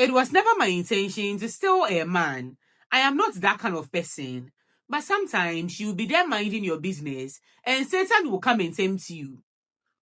It was never my intention to steal a man. I am not that kind of person. But sometimes you'll be there minding your business and Satan will come and tempt you.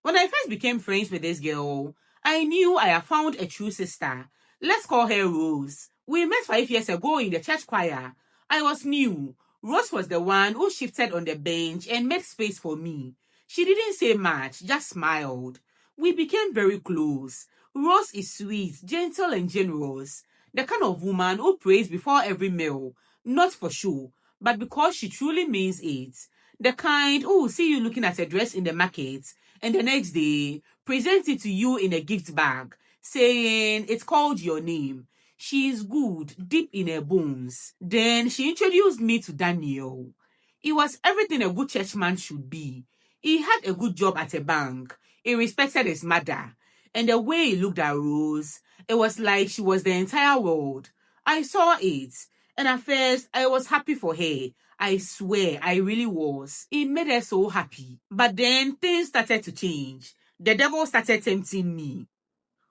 When I first became friends with this girl, I knew I had found a true sister. Let's call her Rose. We met 5 years ago in the church choir. I was new. Rose was the one who shifted on the bench and made space for me. She didn't say much, just smiled. We became very close. Rose is sweet, gentle, and generous. The kind of woman who prays before every meal, not for show, but because she truly means it. The kind who will see you looking at a dress in the market and the next day present it to you in a gift bag, saying it called your name. She is good, deep in her bones. Then she introduced me to Daniel. He was everything a good churchman should be. He had a good job at a bank. He respected his mother. And the way he looked at Rose, it was like she was the entire world. I saw it. And at first, I was happy for her. I swear, I really was. It made her so happy. But then things started to change. The devil started tempting me.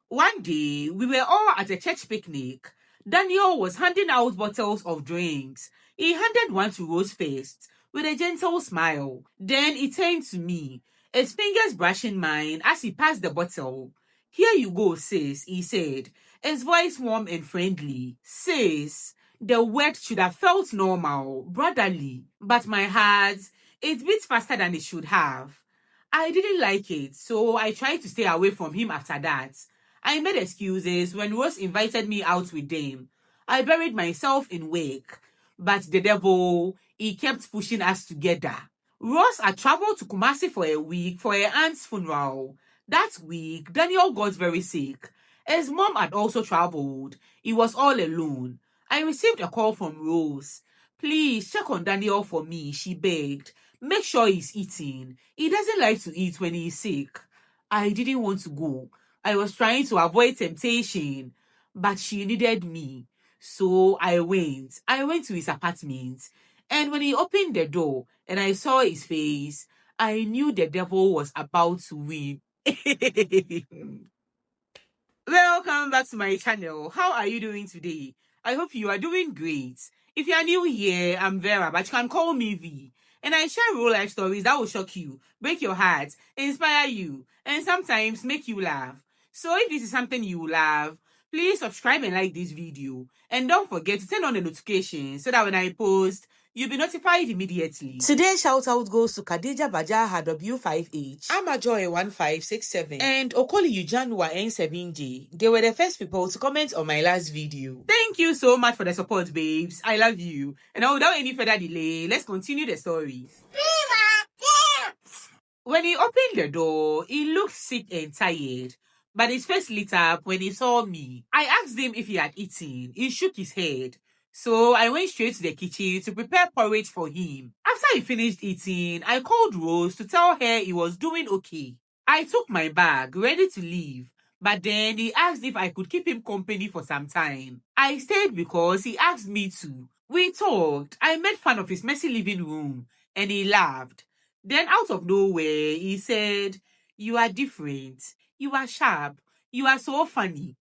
One day, we were all at a church picnic. Daniel was handing out bottles of drinks. He handed one to Rose first, with a gentle smile. Then he turned to me, his fingers brushing mine as he passed the bottle. "Here you go, sis," he said, his voice warm and friendly. Sis. The word should have felt normal, brotherly, but my heart, it beat faster than it should have. I didn't like it, so I tried to stay away from him after that. I made excuses when Rose invited me out with them. I buried myself in work, but the devil, he kept pushing us together. Rose had traveled to Kumasi for a week for her aunt's funeral. That week, Daniel got very sick. His mom had also traveled. He was all alone. I received a call from Rose. "Please check on Daniel for me," she begged. "Make sure he's eating. He doesn't like to eat when he's sick." I didn't want to go. I was trying to avoid temptation, but she needed me. So I went. I went to his apartment. And when he opened the door and I saw his face, I knew the devil was about to win. Welcome back to my channel. How are you doing today? I hope you are doing great. If you are new here, I'm Vera, but you can call me V. And I share real life stories that will shock you, break your heart, inspire you, and sometimes make you laugh. So if this is something you love, please subscribe and like this video. And don't forget to turn on the notifications so that when I post, you'll be notified immediately. Today's shout out goes to Khadija Bajaha W5H, Amajoy 1567, and Okoli Ujanwa N7J. They were the first people to comment on my last video. Thank you so much for the support, babes. I love you. And now without any further delay, let's continue the story. When he opened the door, he looked sick and tired, but his face lit up when he saw me. I asked him if he had eaten. He shook his head. So I went straight to the kitchen to prepare porridge for him. After he finished eating, I called Rose to tell her he was doing okay. I took my bag, ready to leave, but then he asked if I could keep him company for some time. I stayed because he asked me to. We talked. I made fun of his messy living room, and he laughed. Then out of nowhere, he said, "You are different. You are sharp. You are so funny."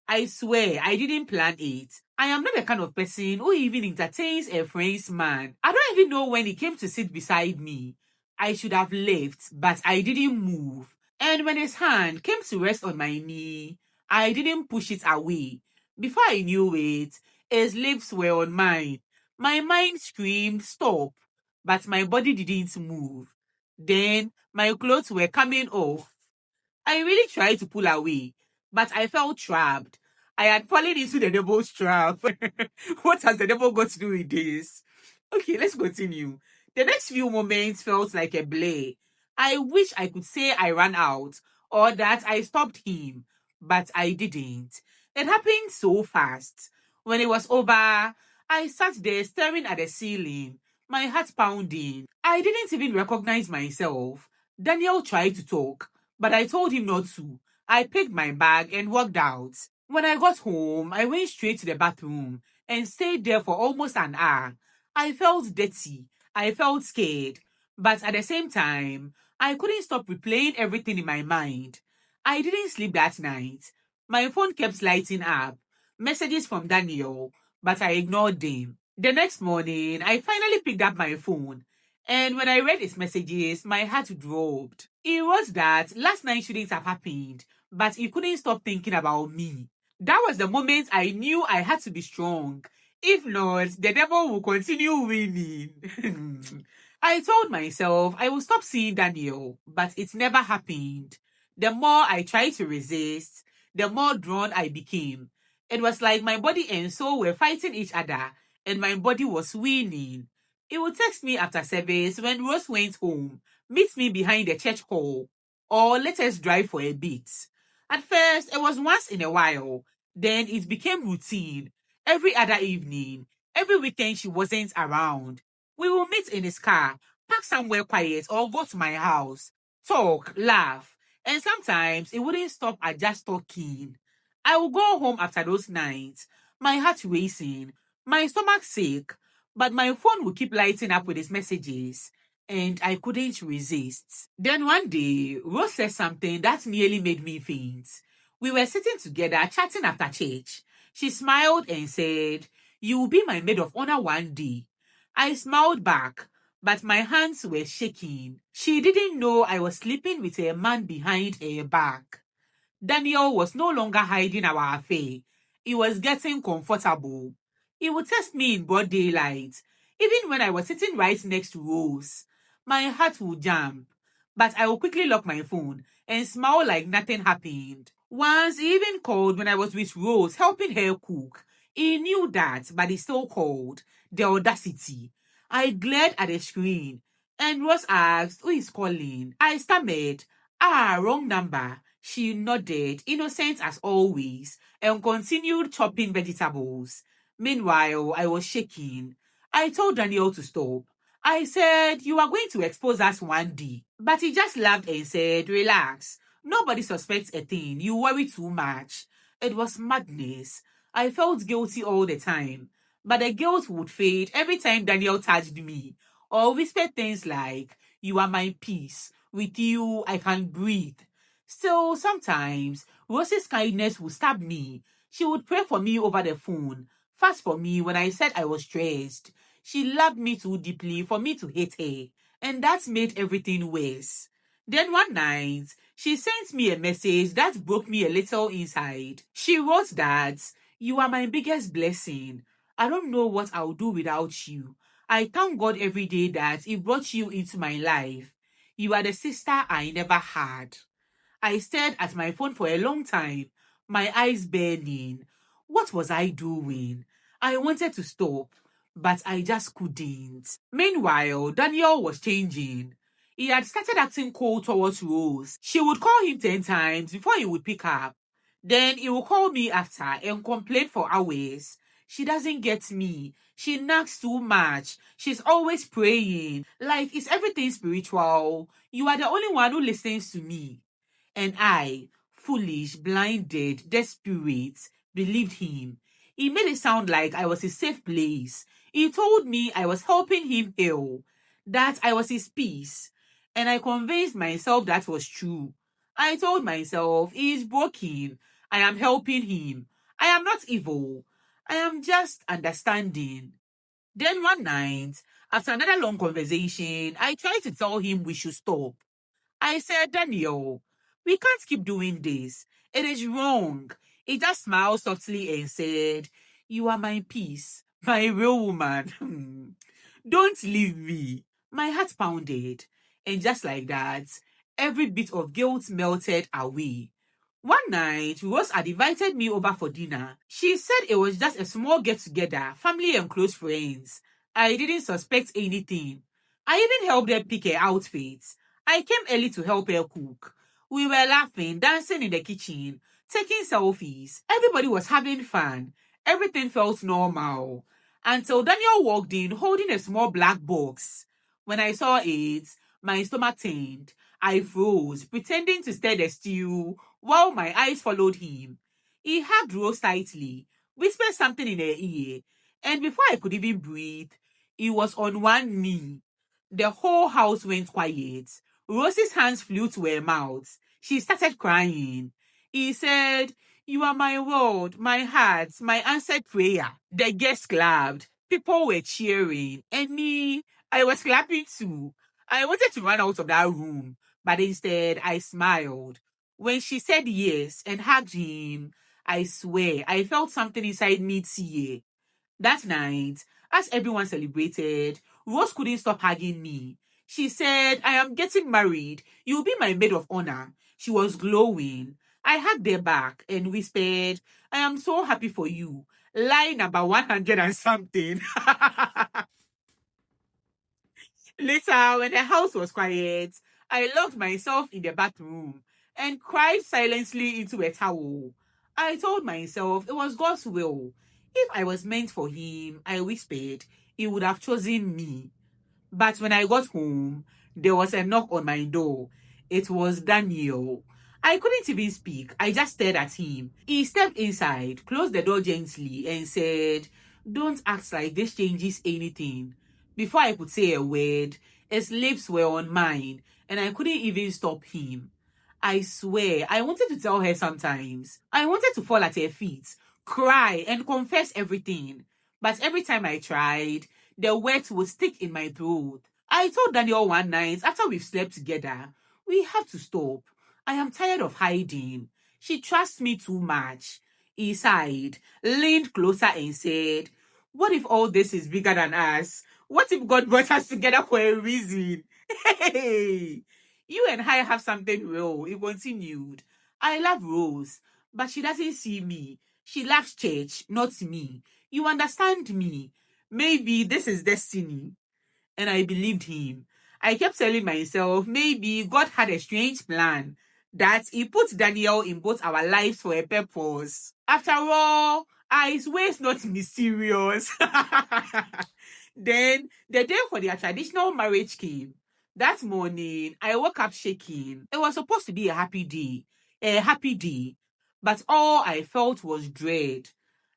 I swear, I didn't plan it. I am not the kind of person who even entertains a friend's man. I don't even know when he came to sit beside me. I should have left, but I didn't move. And when his hand came to rest on my knee, I didn't push it away. Before I knew it, his lips were on mine. My mind screamed, "Stop!" But my body didn't move. Then my clothes were coming off. I really tried to pull away, but I felt trapped. I had fallen into the devil's trap. What has the devil got to do with this? Okay, let's continue. The next few moments felt like a blur. I wish I could say I ran out or that I stopped him, but I didn't. It happened so fast. When it was over, I sat there staring at the ceiling, my heart pounding. I didn't even recognize myself. Daniel tried to talk, but I told him not to. I picked my bag and walked out. When I got home, I went straight to the bathroom and stayed there for almost an hour. I felt dirty. I felt scared. But at the same time, I couldn't stop replaying everything in my mind. I didn't sleep that night. My phone kept lighting up. messages from Daniel, but I ignored them. The next morning, I finally picked up my phone, and when I read his messages, my heart dropped. It was that last night shouldn't have happened, but he couldn't stop thinking about me. That was the moment I knew I had to be strong. If not, the devil will continue winning. I told myself I will stop seeing Daniel, but it never happened. The more I tried to resist, the more drawn I became. It was like my body and soul were fighting each other, and my body was winning. He would text me after service when Rose went home, meet me behind the church hall, or let us drive for a bit. At first, it was once in a while. Then it became routine. Every other evening, every weekend she wasn't around. We will meet in his car, park somewhere quiet, or go to my house, talk, laugh. And sometimes it wouldn't stop at just talking. I would go home after those nights, my heart racing, my stomach sick, but my phone would keep lighting up with his messages, and I couldn't resist. Then one day, Rose said something that nearly made me faint. We were sitting together chatting after church. She smiled and said, "You will be my maid of honor one day." I smiled back, but my hands were shaking. She didn't know I was sleeping with a man behind her back. Daniel was no longer hiding our affair. He was getting comfortable. He would text me in broad daylight, even when I was sitting right next to Rose. My heart would jump, but I would quickly lock my phone and smile like nothing happened. Once he even called when I was with Rose helping her cook. He knew that, but he still called. The audacity. I glared at the screen, and Rose asked, "Who is calling?" I stammered, "Wrong number." She nodded, innocent as always, and continued chopping vegetables. Meanwhile, I was shaking. I told Daniel to stop. I said, "You are going to expose us one day." But he just laughed and said, "Relax. Nobody suspects a thing. You worry too much." It was madness. I felt guilty all the time. But the guilt would fade every time Daniel touched me or whispered things like, "You are my peace. With you, I can breathe." Still, sometimes, Rose's kindness would stab me. She would pray for me over the phone, fast for me when I said I was stressed. She loved me too deeply for me to hate her, and that made everything worse. Then one night, she sent me a message that broke me a little inside. She wrote that, "You are my biggest blessing. I don't know what I'll do without you. I thank God every day that He brought you into my life. You are the sister I never had." I stared at my phone for a long time, my eyes burning. What was I doing? I wanted to stop, but I just couldn't. Meanwhile, Daniel was changing. He had started acting cold towards Rose. She would call him 10 times before he would pick up. Then he would call me after and complain for hours. "She doesn't get me. She nags too much. She's always praying. Like, is everything spiritual? You are the only one who listens to me." And I, foolish, blinded, desperate, believed him. He made it sound like I was his safe place. He told me I was helping him heal, that I was his peace. And I convinced myself that was true. I told myself he is broken. I am helping him. I am not evil. I am just understanding. Then one night, after another long conversation, I tried to tell him we should stop. I said, "Daniel, we can't keep doing this. It is wrong." He just smiled softly and said, "You are my peace, my real woman. Don't leave me." My heart pounded, and just like that, every bit of guilt melted away. One night, Rose had invited me over for dinner. She said it was just a small get-together, family and close friends. I didn't suspect anything. I even helped her pick her outfits. I came early to help her cook. We were laughing, dancing in the kitchen, taking selfies. Everybody was having fun. Everything felt normal. Until Daniel walked in holding a small black box. When I saw it, my stomach turned. I froze, pretending to stir the stew while my eyes followed him. He hugged Rose tightly, whispered something in her ear, and before I could even breathe, he was on one knee. The whole house went quiet. Rose's hands flew to her mouth. She started crying. He said, You are my world, my heart, my answered prayer. The guests clapped. People were cheering. And me, I was clapping too. I wanted to run out of that room, but instead I smiled. When she said yes and hugged him, I swear I felt something inside me tear. That night, as everyone celebrated, Rose couldn't stop hugging me. She said, I am getting married. You'll be my maid of honor. She was glowing. I hugged her back and whispered, I am so happy for you. Lie number 100 and something. Later, when the house was quiet, I locked myself in the bathroom and cried silently into a towel. I told myself it was God's will. If I was meant for him, I whispered, he would have chosen me. But when I got home, there was a knock on my door. It was Daniel. I couldn't even speak. I just stared at him. He stepped inside, closed the door gently, and said, Don't act like this changes anything. Before I could say a word, his lips were on mine, and I couldn't even stop him. I swear, I wanted to tell her sometimes. I wanted to fall at her feet, cry, and confess everything. But every time I tried, the words would stick in my throat. I told Daniel one night after we've slept together, we have to stop. I am tired of hiding. She trusts me too much. He sighed, leaned closer and said, What if all this is bigger than us? What if God brought us together for a reason? Hey, you and I have something real. He continued. I love Rose, but she doesn't see me. She loves church, not me. You understand me. Maybe this is destiny. And I believed him. I kept telling myself maybe God had a strange plan, that he put Daniel in both our lives for a purpose. After all, are his ways not mysterious? Then the day for their traditional marriage came. That morning, I woke up shaking. It was supposed to be a happy day, but all I felt was dread.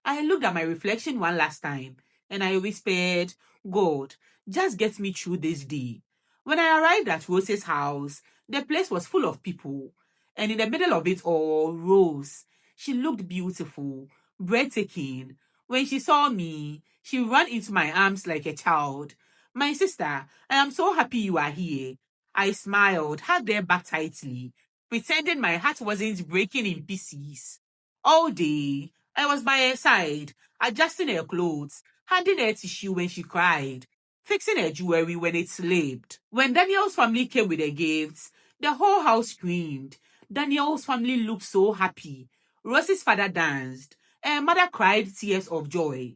I looked at my reflection one last time and I whispered, God, just get me through this day. When I arrived at Rose's house, the place was full of people. And in the middle of it all, Rose. She looked beautiful, breathtaking. When she saw me, she ran into my arms like a child. My sister, I am so happy you are here. I smiled, hugged her back tightly, pretending my heart wasn't breaking in pieces. All day, I was by her side, adjusting her clothes, handing her tissue when she cried, fixing her jewelry when it slipped. When Daniel's family came with the gifts, the whole house screamed. Daniel's family looked so happy. Rose's father danced. Her mother cried tears of joy.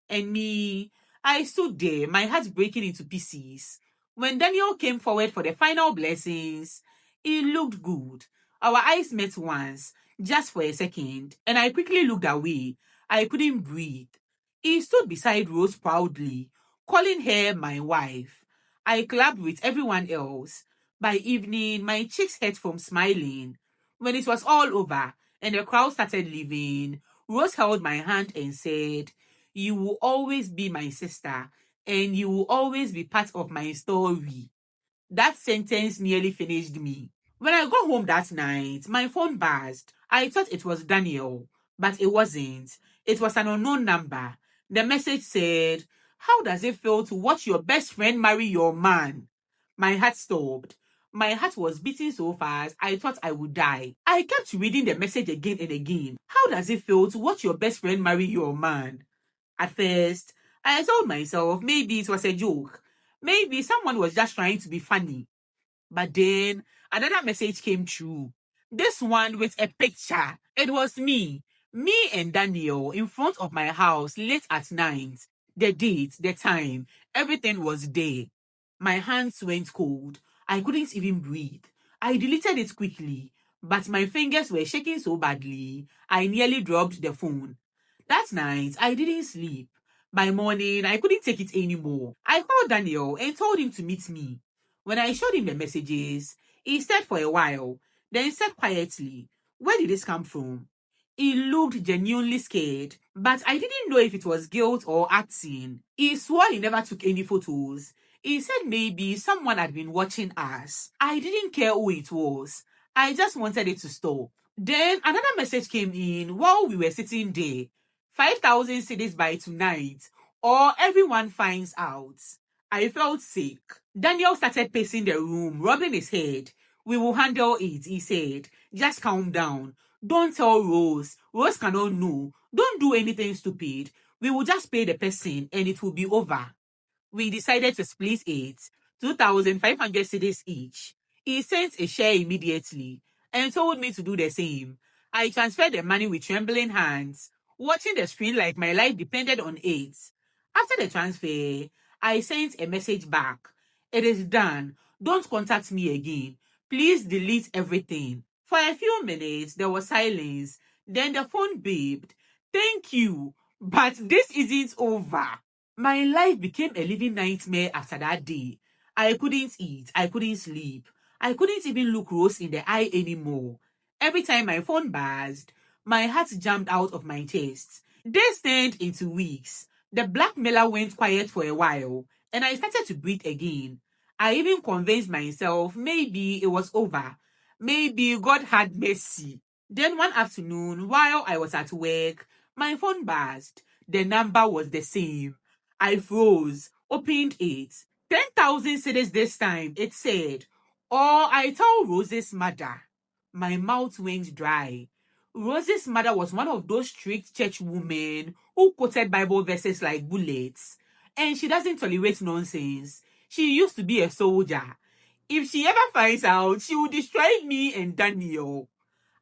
And me, I stood there, my heart breaking into pieces. When Daniel came forward for the final blessings, it looked good. Our eyes met once, just for a second, and I quickly looked away. I couldn't breathe. He stood beside Rose proudly, calling her my wife. I clapped with everyone else. By evening, my cheeks hurt from smiling. When it was all over and the crowd started leaving, Rose held my hand and said, You will always be my sister, and you will always be part of my story. That sentence nearly finished me. When I got home that night, my phone buzzed. I thought it was Daniel, but it wasn't. It was an unknown number. The message said, How does it feel to watch your best friend marry your man? My heart stopped. My heart was beating so fast, I thought I would die. I kept reading the message again and again. How does it feel to watch your best friend marry your man? At first, I told myself maybe it was a joke. Maybe someone was just trying to be funny. But then another message came through. This one with a picture. It was me and Daniel in front of my house late at night. The date, the time, everything was there. My hands went cold. I couldn't even breathe. I deleted it quickly, but my fingers were shaking so badly, I nearly dropped the phone. That night, I didn't sleep. By morning, I couldn't take it anymore. I called Daniel and told him to meet me. When I showed him the messages, he stared for a while, then said quietly, Where did this come from? He looked genuinely scared, but I didn't know if it was guilt or acting. He swore he never took any photos. He said maybe someone had been watching us. I didn't care who it was. I just wanted it to stop. Then another message came in while we were sitting there. 5,000 cities by tonight, or everyone finds out. I felt sick. Daniel started pacing the room, rubbing his head. We will handle it, he said. Just calm down. Don't tell Rose. Rose cannot know. Don't do anything stupid. We will just pay the person and it will be over. We decided to split it, 2,500 cedis each. He sent a share immediately and told me to do the same. I transferred the money with trembling hands, watching the screen like my life depended on it. After the transfer, I sent a message back. It is done. Don't contact me again. Please delete everything. For a few minutes, there was silence. Then the phone beeped. Thank you, but this isn't over. My life became a living nightmare after that day. I couldn't eat, I couldn't sleep, I couldn't even look Rose in the eye anymore. Every time my phone buzzed, my heart jumped out of my chest. Days turned into weeks. The blackmailer went quiet for a while, and I started to breathe again. I even convinced myself maybe it was over. Maybe God had mercy. Then one afternoon, while I was at work, my phone buzzed. The number was the same. I froze, opened it. 10,000 cedis this time, it said. Or I tell Rose's mother. My mouth went dry. Rose's mother was one of those strict church women who quoted Bible verses like bullets. And she doesn't tolerate nonsense. She used to be a soldier. If she ever finds out, she will destroy me and Daniel.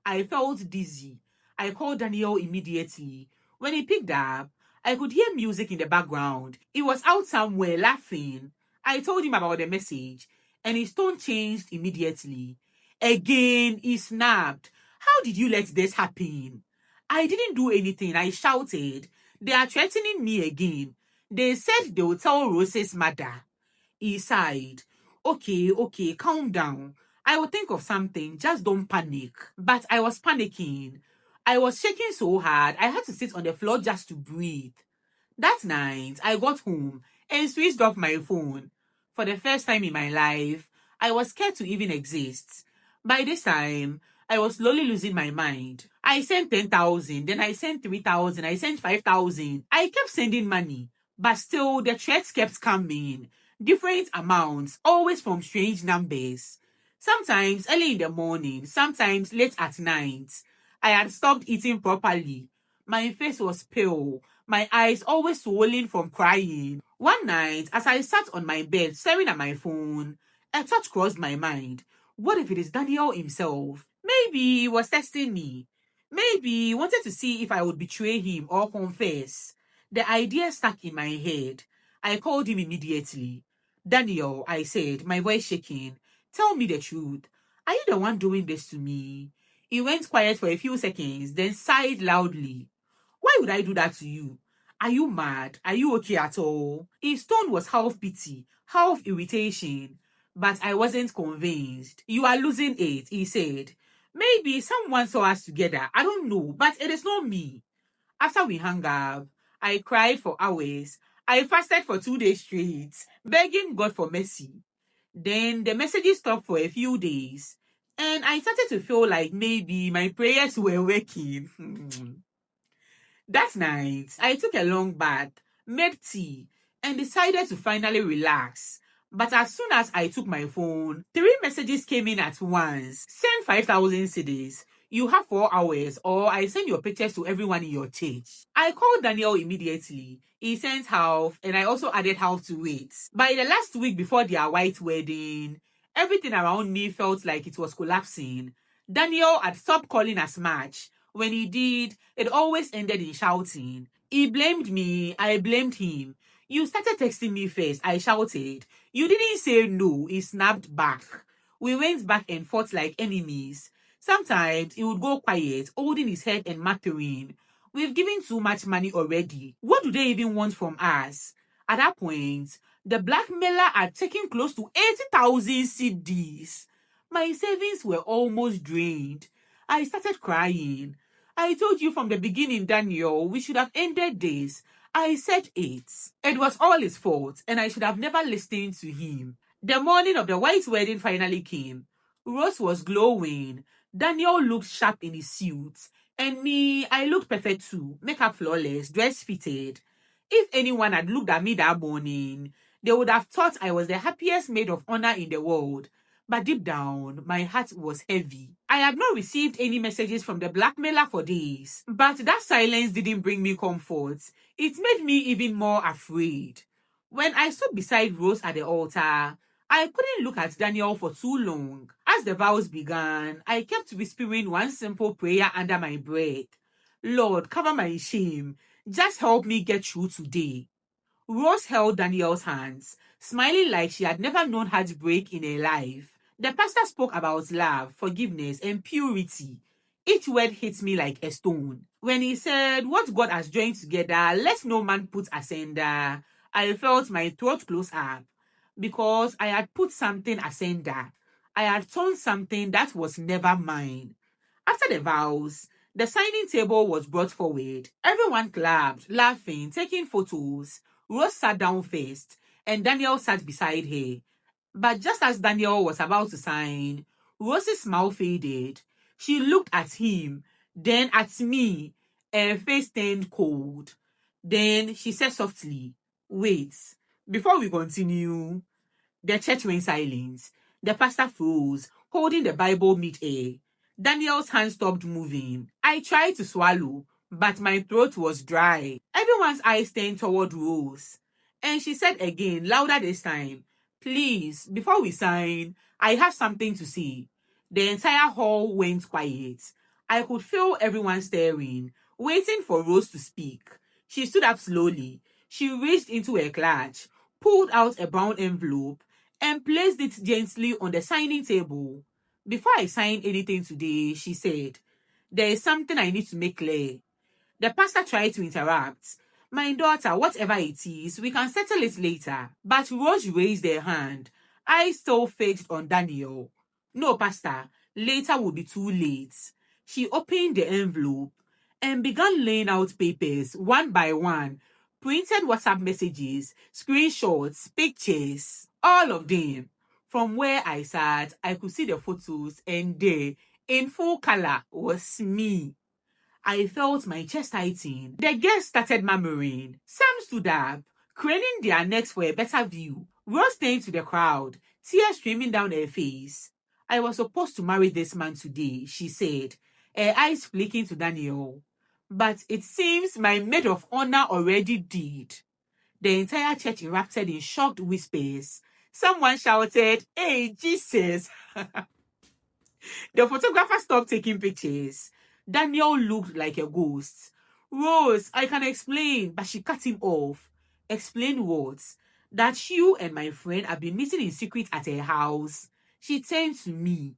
I felt dizzy. I called Daniel immediately. When he picked up, I could hear music in the background. He was out somewhere laughing. I told him about the message, and his tone changed immediately. Again, he snapped. How did you let this happen? I didn't do anything, I shouted. They are threatening me again. They said they will tell Rose's mother. He sighed. Okay, calm down. I will think of something, just don't panic. But I was panicking. I was shaking so hard, I had to sit on the floor just to breathe. That night, I got home and switched off my phone. For the first time in my life, I was scared to even exist. By this time, I was slowly losing my mind. I sent 10,000, then I sent 3,000, I sent 5,000. I kept sending money, but still the threats kept coming. Different amounts, always from strange numbers. Sometimes early in the morning, sometimes late at night. I had stopped eating properly. My face was pale, my eyes always swollen from crying. One night, as I sat on my bed staring at my phone, a thought crossed my mind. What if it is Daniel himself? Maybe he was testing me. Maybe he wanted to see if I would betray him or confess. The idea stuck in my head. I called him immediately. Daniel, I said, my voice shaking, tell me the truth. Are you the one doing this to me? He went quiet for a few seconds, then sighed loudly. Why would I do that to you? Are you mad? Are you okay at all? His tone was half pity, half irritation, but I wasn't convinced. You are losing it, he said. Maybe someone saw us together. I don't know, but it is not me. After we hung up, I cried for hours. I fasted for 2 days straight, begging God for mercy. Then the messages stopped for a few days, and I started to feel like maybe my prayers were working. That night, I took a long bath, made tea, and decided to finally relax. But as soon as I took my phone, 3 messages came in at once. Send 5,000 cedis. You have 4 hours, or I send your pictures to everyone in your church. I called Daniel immediately. He sent half, and I also added half to it. By the last week before their white wedding, everything around me felt like it was collapsing. Daniel had stopped calling as much. When he did, it always ended in shouting. He blamed me, I blamed him. You started texting me first, I shouted. You didn't say no, he snapped back. We went back and forth like enemies. Sometimes he would go quiet, holding his head and muttering. We've given too much money already. What do they even want from us? At that point, the blackmailer had taken close to 80,000 CDs. My savings were almost drained. I started crying. I told you from the beginning, Daniel, we should have ended this. I said it. It was all his fault, and I should have never listened to him. The morning of the white wedding finally came. Rose was glowing. Daniel looked sharp in his suit, and me, I looked perfect too, makeup flawless, dress fitted. If anyone had looked at me that morning, they would have thought I was the happiest maid of honor in the world. But deep down, my heart was heavy. I had not received any messages from the blackmailer for days. But that silence didn't bring me comfort. It made me even more afraid. When I stood beside Rose at the altar, I couldn't look at Daniel for too long. As the vows began, I kept whispering one simple prayer under my breath. Lord, cover my shame. Just help me get through today. Rose held Daniel's hands, smiling like she had never known heartbreak in her life. The pastor spoke about love, forgiveness, and purity. Each word hit me like a stone. When he said, "What God has joined together, let no man put asunder," I felt my throat close up because I had put something asunder. I had torn something that was never mine. After the vows, the signing table was brought forward. Everyone clapped, laughing, taking photos. Rose sat down first, and Daniel sat beside her. But just as Daniel was about to sign, Rose's smile faded. She looked at him, then at me. Her face turned cold. Then she said softly, "Wait, before we continue." The church went silent. The pastor froze, holding the Bible mid-air. Daniel's hand stopped moving. I tried to swallow, but my throat was dry. Everyone's eyes turned toward Rose. And she said again, louder this time, "Please, before we sign, I have something to say." The entire hall went quiet. I could feel everyone staring, waiting for Rose to speak. She stood up slowly. She reached into her clutch, pulled out a brown envelope, and placed it gently on the signing table. "Before I sign anything today," she said, "there is something I need to make clear." The pastor tried to interrupt. "My daughter, whatever it is, we can settle it later." But Rose raised her hand, eyes still fixed on Daniel. "No, pastor, later will be too late." She opened the envelope and began laying out papers one by one, printed WhatsApp messages, screenshots, pictures, all of them. From where I sat, I could see the photos, and there, in full color, was me. I felt my chest tighten. The guests started murmuring. Some stood up, craning their necks for a better view. Rose turned to the crowd, tears streaming down her face. "I was supposed to marry this man today," she said, her eyes flicking to Daniel. "But it seems my maid of honor already did." The entire church erupted in shocked whispers. Someone shouted, "Hey, Jesus!" The photographer stopped taking pictures. Daniel looked like a ghost. "Rose, I can explain," but she cut him off. "Explain what?" "That you and my friend have been meeting in secret at her house." She turned to me.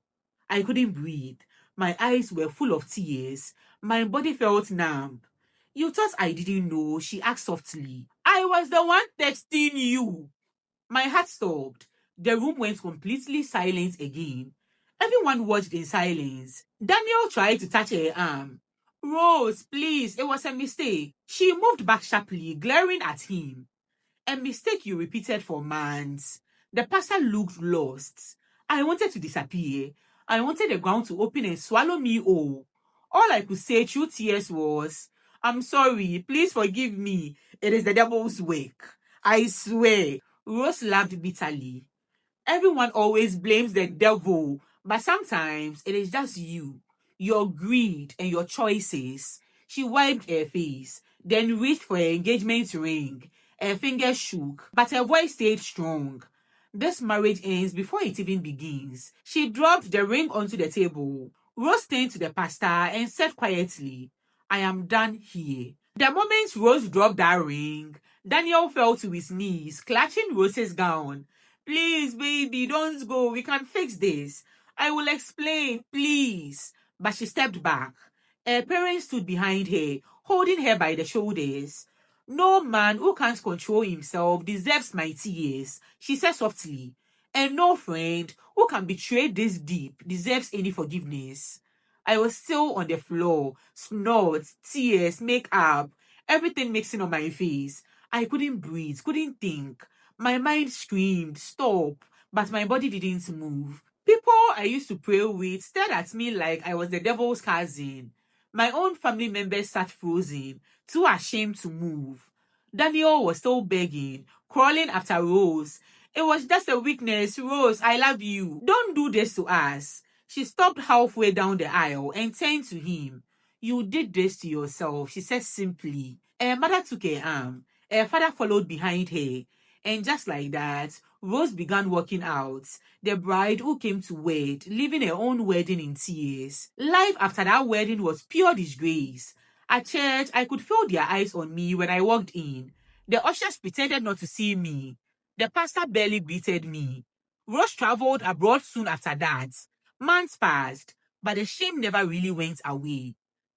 I couldn't breathe. My eyes were full of tears. My body felt numb. "You thought I didn't know?" she asked softly. "I was the one texting you." My heart stopped. The room went completely silent again. Everyone watched in silence. Daniel tried to touch her arm. "Rose, please, it was a mistake." She moved back sharply, glaring at him. "A mistake you repeated for months." The pastor looked lost. I wanted to disappear. I wanted the ground to open and swallow me whole. All I could say through tears was, "I'm sorry, please forgive me. It is the devil's work. I swear." Rose laughed bitterly. "Everyone always blames the devil, but sometimes it is just you, your greed, and your choices." She wiped her face, then reached for her engagement ring. Her fingers shook, but her voice stayed strong. "This marriage ends before it even begins." She dropped the ring onto the table. Rose turned to the pastor and said quietly, "I am done here." The moment Rose dropped that ring, Daniel fell to his knees, clutching Rose's gown. "Please, baby, don't go. We can fix this. I will explain, please." But she stepped back. Her parents stood behind her, holding her by the shoulders. "No man who can't control himself deserves my tears," she said softly. "And no friend who can betray this deep deserves any forgiveness." I was still on the floor, snot, tears, makeup, everything mixing on my face. I couldn't breathe, couldn't think. My mind screamed, "Stop," but my body didn't move. People I used to pray with stared at me like I was the devil's cousin. My own family members sat frozen, too ashamed to move. Daniel was still begging, crawling after Rose. It was just a weakness. Rose, I love you. Don't do this to us. She stopped halfway down the aisle and turned to him. You did this to yourself, she said simply. Her mother took her arm. Her father followed behind her. And just like that, Rose began walking out, the bride who came to wed, leaving her own wedding in tears. Life after that wedding was pure disgrace. At church, I could feel their eyes on me when I walked in. The ushers pretended not to see me. The pastor barely greeted me. Rose traveled abroad soon after that. Months passed, but the shame never really went away.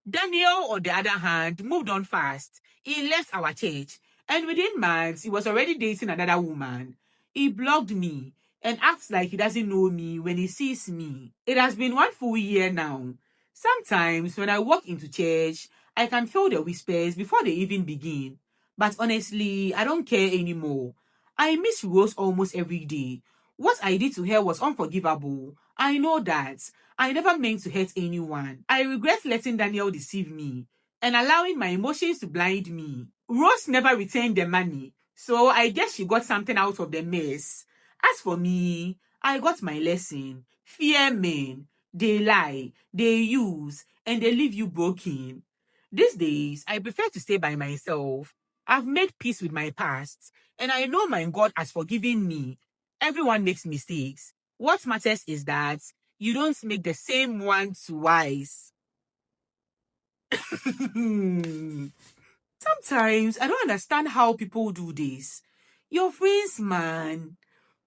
Daniel, on the other hand, moved on fast. He left our church, and within months, he was already dating another woman. He blocked me and acts like he doesn't know me when he sees me. It has been 1 full year now. Sometimes when I walk into church, I can feel the whispers before they even begin. But honestly, I don't care anymore. I miss Rose almost every day. What I did to her was unforgivable. I know that. I never meant to hurt anyone. I regret letting Daniel deceive me and allowing my emotions to blind me. Rose never returned the money, so I guess she got something out of the mess. As for me, I got my lesson. Fear men. They lie, they use, and they leave you broken. These days, I prefer to stay by myself. I've made peace with my past, and I know my God has forgiven me. Everyone makes mistakes. What matters is that you don't make the same one twice. Sometimes I don't understand how people do this. Your friends, man.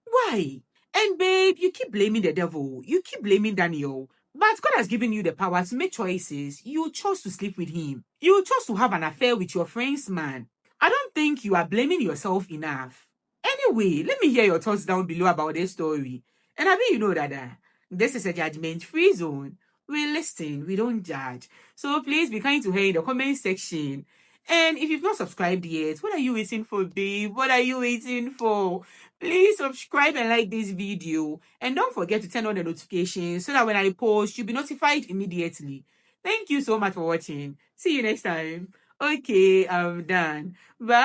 Why? And babe, you keep blaming the devil. You keep blaming Daniel. But God has given you the power to make choices. You chose to sleep with him. You chose to have an affair with your friend's man. I don't think you are blaming yourself enough. Anyway, let me hear your thoughts down below about this story. And I mean, you know that this is a judgment-free zone. We listen, we don't judge. So please be kind to her in the comment section. And if you've not subscribed yet, what are you waiting for, babe? What are you waiting for? Please subscribe and like this video. And don't forget to turn on the notifications so that when I post, you'll be notified immediately. Thank you so much for watching. See you next time. Okay, I'm done. Bye.